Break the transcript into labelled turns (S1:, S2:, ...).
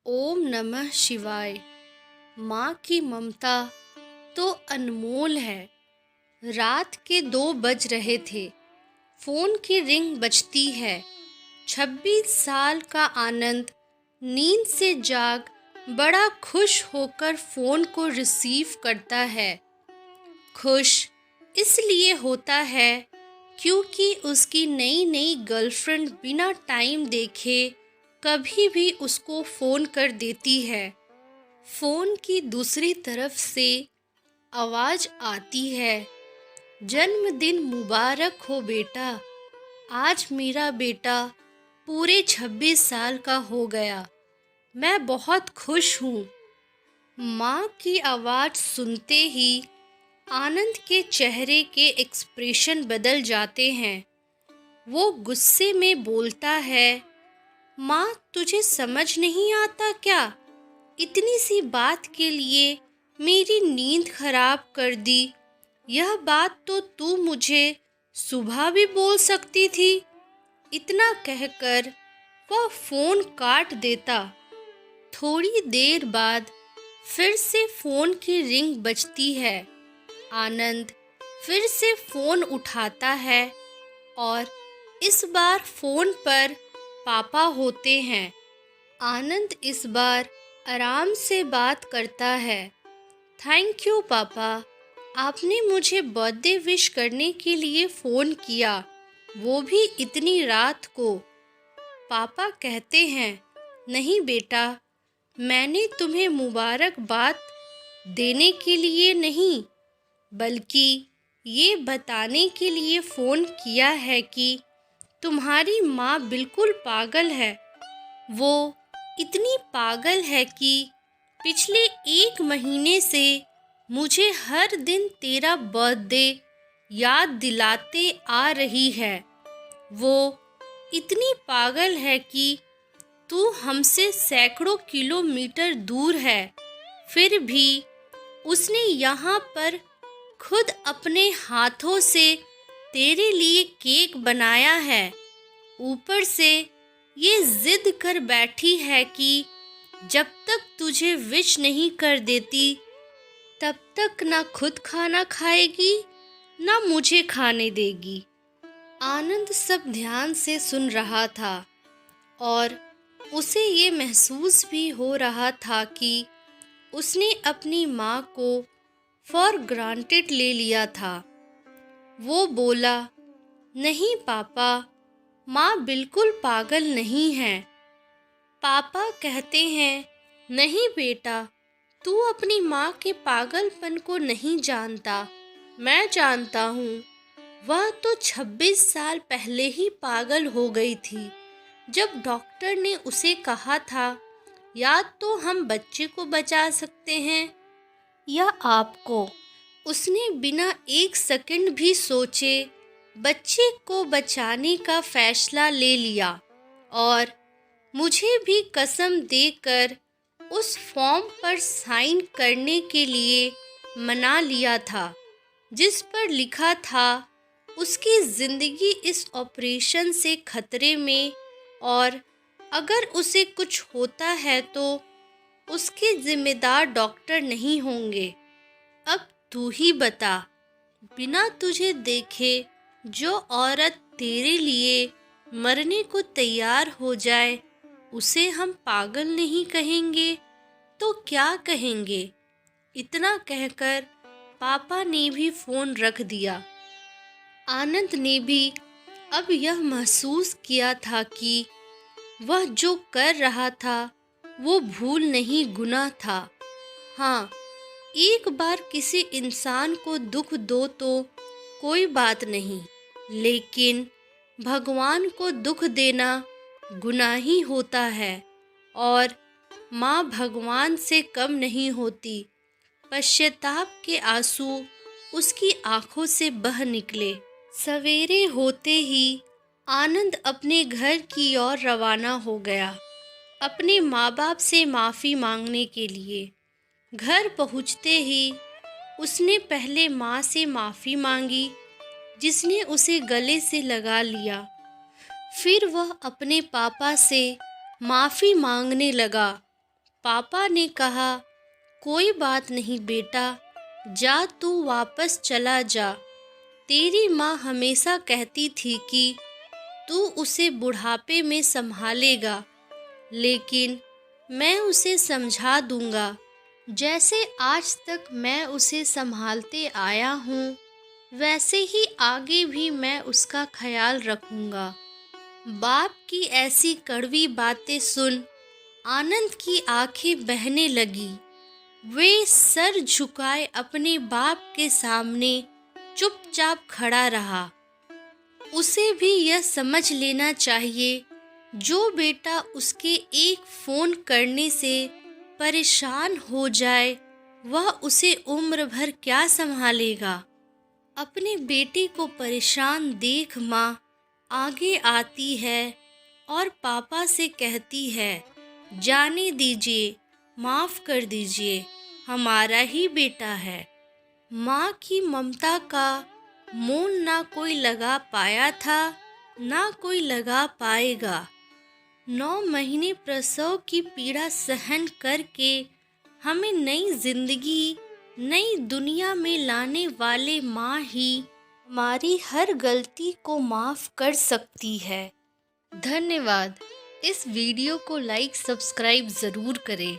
S1: ओम नमः शिवाय। माँ की ममता तो अनमोल है। रात के 2 बज रहे थे। फोन की रिंग बजती है। 26 साल का आनंद नींद से जाग बड़ा खुश होकर फोन को रिसीव करता है। खुश इसलिए होता है क्योंकि उसकी नई नई गर्लफ्रेंड बिना टाइम देखे कभी भी उसको फ़ोन कर देती है। फ़ोन की दूसरी तरफ से आवाज़ आती है, जन्मदिन मुबारक हो बेटा। आज मेरा बेटा पूरे 26 साल का हो गया। मैं बहुत खुश हूँ। माँ की आवाज़ सुनते ही आनंद के चेहरे के एक्सप्रेशन बदल जाते हैं। वो गुस्से में बोलता है, माँ तुझे समझ नहीं आता क्या? इतनी सी बात के लिए मेरी नींद खराब कर दी। यह बात तो तू मुझे सुबह भी बोल सकती थी। इतना कहकर वह फ़ोन काट देता। थोड़ी देर बाद फिर से फ़ोन की रिंग बजती है। आनंद फिर से फ़ोन उठाता है और इस बार फ़ोन पर पापा होते हैं। आनंद इस बार आराम से बात करता है। थैंक यू पापा, आपने मुझे बर्थडे विश करने के लिए फ़ोन किया, वो भी इतनी रात को। पापा कहते हैं, नहीं बेटा, मैंने तुम्हें मुबारकबाद देने के लिए नहीं, बल्कि ये बताने के लिए फ़ोन किया है कि तुम्हारी माँ बिल्कुल पागल है। वो इतनी पागल है कि पिछले 1 महीने से मुझे हर दिन तेरा बर्थडे याद दिलाते आ रही है। वो इतनी पागल है कि तू हमसे सैकड़ों किलोमीटर दूर है, फिर भी उसने यहाँ पर खुद अपने हाथों से तेरे लिए केक बनाया है। ऊपर से ये जिद कर बैठी है कि जब तक तुझे विश नहीं कर देती तब तक ना खुद खाना खाएगी ना मुझे खाने देगी। आनंद सब ध्यान से सुन रहा था और उसे ये महसूस भी हो रहा था कि उसने अपनी माँ को फॉर ग्रांटेड ले लिया था। वो बोला, नहीं पापा, माँ बिल्कुल पागल नहीं है। पापा कहते हैं, नहीं बेटा, तू अपनी माँ के पागलपन को नहीं जानता, मैं जानता हूँ। वह तो 26 साल पहले ही पागल हो गई थी जब डॉक्टर ने उसे कहा था, या तो हम बच्चे को बचा सकते हैं या आपको। उसने बिना 1 सेकंड भी सोचे बच्चे को बचाने का फैसला ले लिया और मुझे भी कसम देकर उस फॉर्म पर साइन करने के लिए मना लिया था, जिस पर लिखा था उसकी ज़िंदगी इस ऑपरेशन से खतरे में और अगर उसे कुछ होता है तो उसके जिम्मेदार डॉक्टर नहीं होंगे। अब तू ही बता, बिना तुझे देखे जो औरत तेरे लिए मरने को तैयार हो जाए, उसे हम पागल नहीं कहेंगे तो क्या कहेंगे? इतना कहकर पापा ने भी फ़ोन रख दिया। आनंद ने भी अब यह महसूस किया था कि वह जो कर रहा था वो भूल नहीं, गुनाह था। हाँ, एक बार किसी इंसान को दुख दो तो कोई बात नहीं, लेकिन भगवान को दुख देना गुनाह ही होता है और माँ भगवान से कम नहीं होती। पश्चाताप के आंसू उसकी आंखों से बह निकले। सवेरे होते ही आनंद अपने घर की ओर रवाना हो गया, अपने माँ बाप से माफ़ी मांगने के लिए। घर पहुँचते ही उसने पहले माँ से माफ़ी मांगी, जिसने उसे गले से लगा लिया। फिर वह अपने पापा से माफ़ी मांगने लगा, पापा ने कहा, कोई बात नहीं बेटा, जा तू वापस चला जा। तेरी माँ हमेशा कहती थी कि तू उसे बुढ़ापे में संभालेगा, लेकिन मैं उसे समझा दूंगा। जैसे आज तक मैं उसे संभालते आया हूँ, वैसे ही आगे भी मैं उसका ख्याल रखूंगा। बाप की ऐसी कड़वी बातें सुन आनंद की आंखें बहने लगी। वे सर झुकाए अपने बाप के सामने चुपचाप खड़ा रहा। उसे भी यह समझ लेना चाहिए, जो बेटा उसके एक फ़ोन करने से परेशान हो जाए, वह उसे उम्र भर क्या संभालेगा। अपने बेटे को परेशान देख माँ आगे आती है और पापा से कहती है, जाने दीजिए, माफ़ कर दीजिए, हमारा ही बेटा है। माँ की ममता का मोल ना कोई लगा पाया था, ना कोई लगा पाएगा। 9 महीने प्रसव की पीड़ा सहन करके हमें नई जिंदगी, नई दुनिया में लाने वाले माँ ही हमारी हर गलती को माफ़ कर सकती है। धन्यवाद। इस वीडियो को लाइक सब्सक्राइब ज़रूर करें।